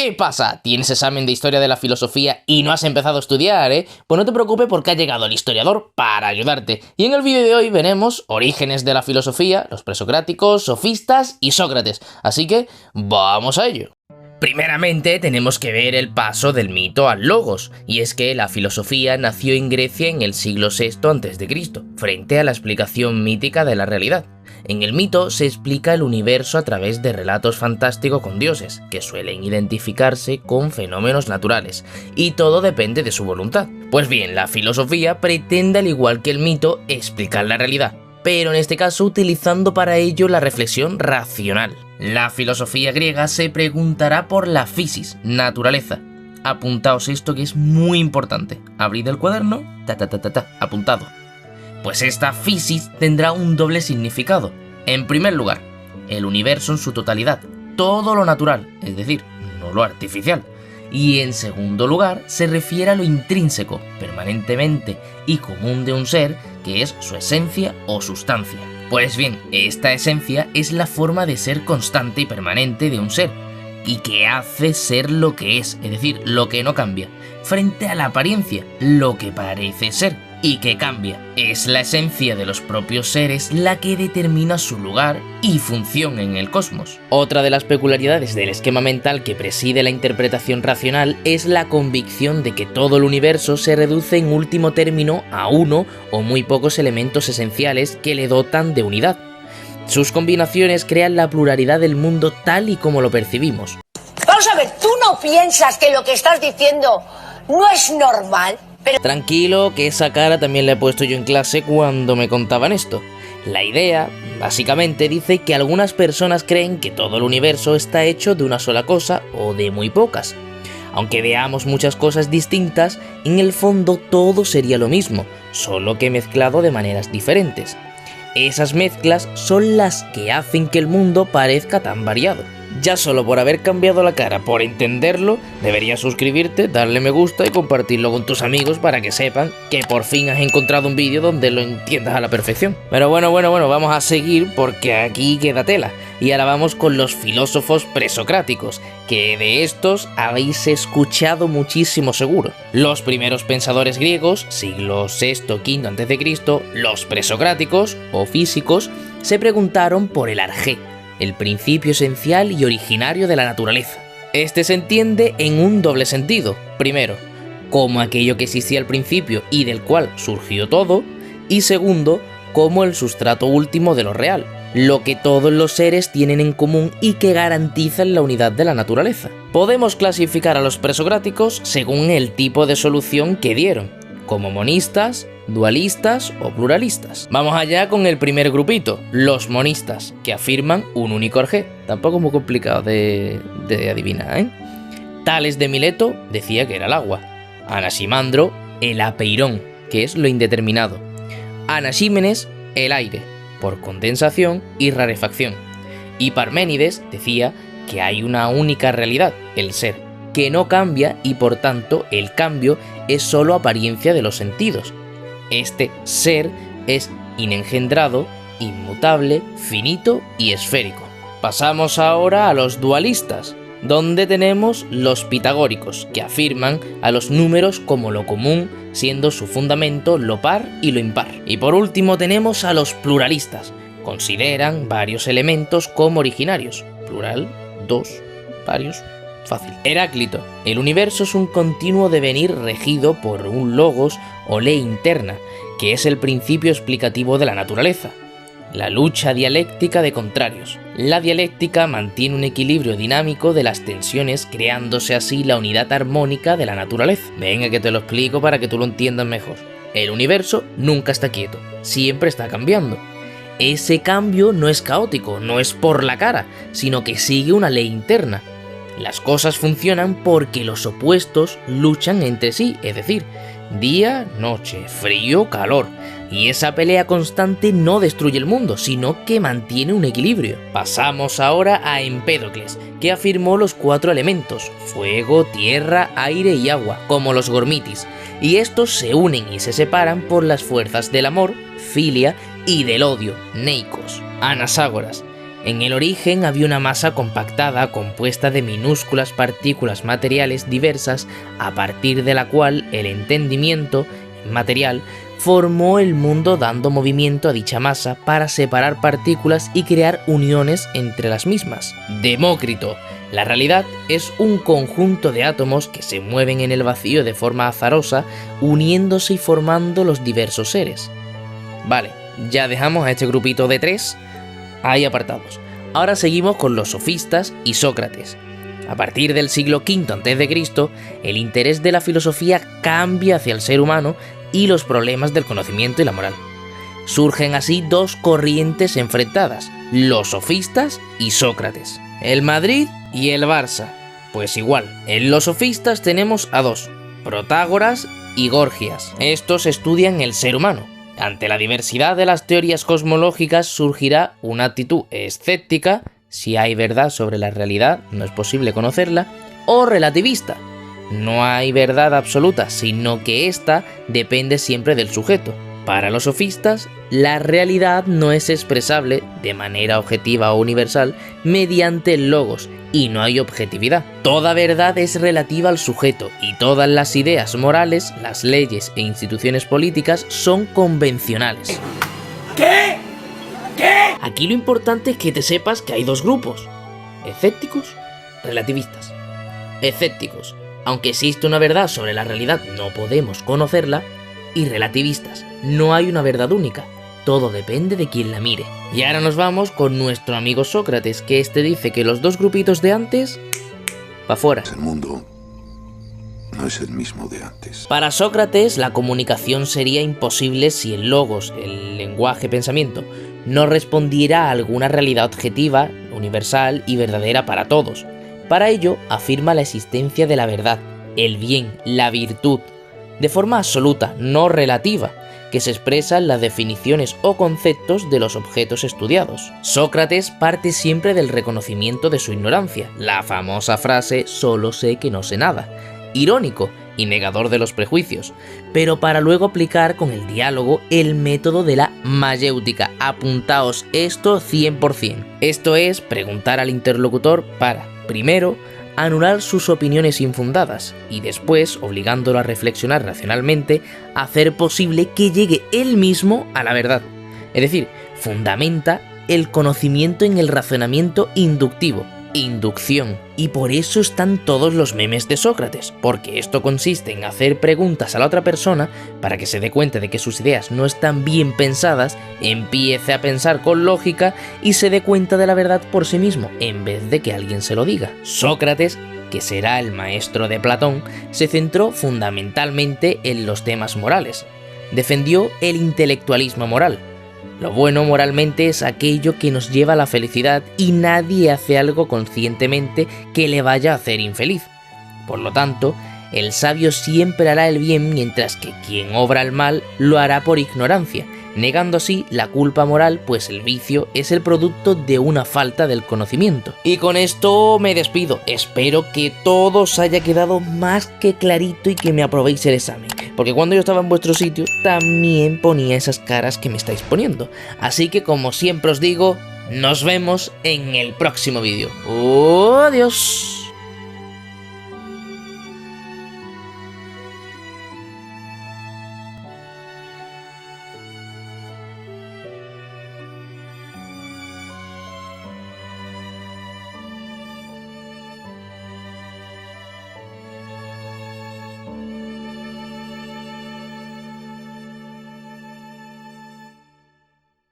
¿Qué pasa? ¿Tienes examen de historia de la filosofía y no has empezado a estudiar, Pues no te preocupes porque ha llegado el historiador para ayudarte. Y en el vídeo de hoy veremos orígenes de la filosofía, los presocráticos, sofistas y Sócrates. Así que vamos a ello. Primeramente tenemos que ver el paso del mito al logos, y es que la filosofía nació en Grecia en el siglo VI a.C., frente a la explicación mítica de la realidad. En el mito se explica el universo a través de relatos fantásticos con dioses, que suelen identificarse con fenómenos naturales, y todo depende de su voluntad. Pues bien, la filosofía pretende, al igual que el mito, explicar la realidad, pero en este caso utilizando para ello la reflexión racional. La filosofía griega se preguntará por la physis, naturaleza. Apuntaos esto que es muy importante. Abrid el cuaderno, apuntado. Pues esta physis tendrá un doble significado. En primer lugar, el universo en su totalidad, todo lo natural, es decir, no lo artificial. Y en segundo lugar, se refiere a lo intrínseco, permanentemente y común de un ser, que es su esencia o sustancia. Pues bien, esta esencia es la forma de ser constante y permanente de un ser, y que hace ser lo que es decir, lo que no cambia, frente a la apariencia, lo que parece ser, y que cambia. Es la esencia de los propios seres la que determina su lugar y función en el cosmos. Otra de las peculiaridades del esquema mental que preside la interpretación racional es la convicción de que todo el universo se reduce en último término a uno o muy pocos elementos esenciales que le dotan de unidad. Sus combinaciones crean la pluralidad del mundo tal y como lo percibimos. Vamos a ver, ¿tú no piensas que lo que estás diciendo no es normal? Tranquilo, que esa cara también la he puesto yo en clase cuando me contaban esto. La idea, básicamente, dice que algunas personas creen que todo el universo está hecho de una sola cosa o de muy pocas. Aunque veamos muchas cosas distintas, en el fondo todo sería lo mismo, solo que mezclado de maneras diferentes. Esas mezclas son las que hacen que el mundo parezca tan variado. Ya solo por haber cambiado la cara, por entenderlo, deberías suscribirte, darle me gusta y compartirlo con tus amigos para que sepan que por fin has encontrado un vídeo donde lo entiendas a la perfección. Pero bueno, vamos a seguir porque aquí queda tela. Y ahora vamos con los filósofos presocráticos, que de estos habéis escuchado muchísimo seguro. Los primeros pensadores griegos, siglo VI-V a.C., los presocráticos o físicos, se preguntaron por el arjé, el principio esencial y originario de la naturaleza. Este se entiende en un doble sentido. Primero, como aquello que existía al principio y del cual surgió todo, y segundo, como el sustrato último de lo real, lo que todos los seres tienen en común y que garantizan la unidad de la naturaleza. Podemos clasificar a los presocráticos según el tipo de solución que dieron, como monistas, dualistas o pluralistas. Vamos allá con el primer grupito, los monistas, que afirman un único arjé. Tampoco es muy complicado de adivinar, Tales de Mileto decía que era el agua. Anaximandro, el apeirón, que es lo indeterminado. Anaxímenes, el aire, por condensación y rarefacción. Y Parménides decía que hay una única realidad, el ser, que no cambia y por tanto el cambio es solo apariencia de los sentidos. Este ser es inengendrado, inmutable, finito y esférico. Pasamos ahora a los dualistas, donde tenemos los pitagóricos, que afirman a los números como lo común, siendo su fundamento lo par y lo impar. Y por último tenemos a los pluralistas. Consideran varios elementos como originarios. Plural, dos, varios, fácil. Heráclito. El universo es un continuo devenir regido por un logos o ley interna, que es el principio explicativo de la naturaleza. La lucha dialéctica de contrarios. La dialéctica mantiene un equilibrio dinámico de las tensiones, creándose así la unidad armónica de la naturaleza. Venga que te lo explico para que tú lo entiendas mejor. El universo nunca está quieto, siempre está cambiando. Ese cambio no es caótico, no es por la cara, sino que sigue una ley interna. Las cosas funcionan porque los opuestos luchan entre sí, es decir, día, noche, frío, calor. Y esa pelea constante no destruye el mundo, sino que mantiene un equilibrio. Pasamos ahora a Empédocles, que afirmó los 4 elementos, fuego, tierra, aire y agua, como los gormitis, y estos se unen y se separan por las fuerzas del amor, filia, y del odio, neikos. Anaxágoras, En el origen había una masa compactada compuesta de minúsculas partículas materiales diversas, a partir de la cual el entendimiento material formó el mundo dando movimiento a dicha masa para separar partículas y crear uniones entre las mismas. Demócrito: la realidad es un conjunto de átomos que se mueven en el vacío de forma azarosa, uniéndose y formando los diversos seres. Vale, ya dejamos a este grupito de 3 ahí apartados. Ahora seguimos con los sofistas y Sócrates. A partir del siglo V a.C., el interés de la filosofía cambia hacia el ser humano y los problemas del conocimiento y la moral. Surgen así dos corrientes enfrentadas, los sofistas y Sócrates. El Madrid y el Barça. Pues igual, en los sofistas tenemos a dos, Protágoras y Gorgias. Estos estudian el ser humano. Ante la diversidad de las teorías cosmológicas surgirá una actitud escéptica: si hay verdad sobre la realidad, no es posible conocerla, o relativista: no hay verdad absoluta, sino que ésta depende siempre del sujeto. Para los sofistas, la realidad no es expresable de manera objetiva o universal mediante el logos, y no hay objetividad. Toda verdad es relativa al sujeto, y todas las ideas morales, las leyes e instituciones políticas son convencionales. ¿Qué? Aquí lo importante es que te sepas que hay dos grupos: escépticos, relativistas. Escépticos: aunque existe una verdad sobre la realidad, no podemos conocerla. Y relativistas: no hay una verdad única, todo depende de quien la mire. Y ahora nos vamos con nuestro amigo Sócrates, que este dice que los dos grupitos de antes, pa' fuera. El mundo no es el mismo de antes. Para Sócrates, la comunicación sería imposible si el logos, el lenguaje, pensamiento, no respondiera a alguna realidad objetiva, universal y verdadera para todos. Para ello, afirma la existencia de la verdad, el bien, la virtud, de forma absoluta, no relativa, que se expresa en las definiciones o conceptos de los objetos estudiados. Sócrates parte siempre del reconocimiento de su ignorancia, la famosa frase «solo sé que no sé nada», irónico y negador de los prejuicios, pero para luego aplicar con el diálogo el método de la mayéutica. Apuntaos esto 100%. Esto es preguntar al interlocutor para, primero, anular sus opiniones infundadas y después, obligándolo a reflexionar racionalmente, hacer posible que llegue él mismo a la verdad. Es decir, fundamenta el conocimiento en el razonamiento inductivo, inducción. Y por eso están todos los memes de Sócrates, porque esto consiste en hacer preguntas a la otra persona para que se dé cuenta de que sus ideas no están bien pensadas, empiece a pensar con lógica y se dé cuenta de la verdad por sí mismo, en vez de que alguien se lo diga. Sócrates, que será el maestro de Platón, se centró fundamentalmente en los temas morales. Defendió el intelectualismo moral. Lo bueno moralmente es aquello que nos lleva a la felicidad y nadie hace algo conscientemente que le vaya a hacer infeliz. Por lo tanto, el sabio siempre hará el bien, mientras que quien obra el mal lo hará por ignorancia, negando así la culpa moral, pues el vicio es el producto de una falta del conocimiento. Y con esto me despido. Espero que todo os haya quedado más que clarito y que me aprobéis el examen, porque cuando yo estaba en vuestro sitio también ponía esas caras que me estáis poniendo. Así que, como siempre os digo, nos vemos en el próximo vídeo. ¡Adiós!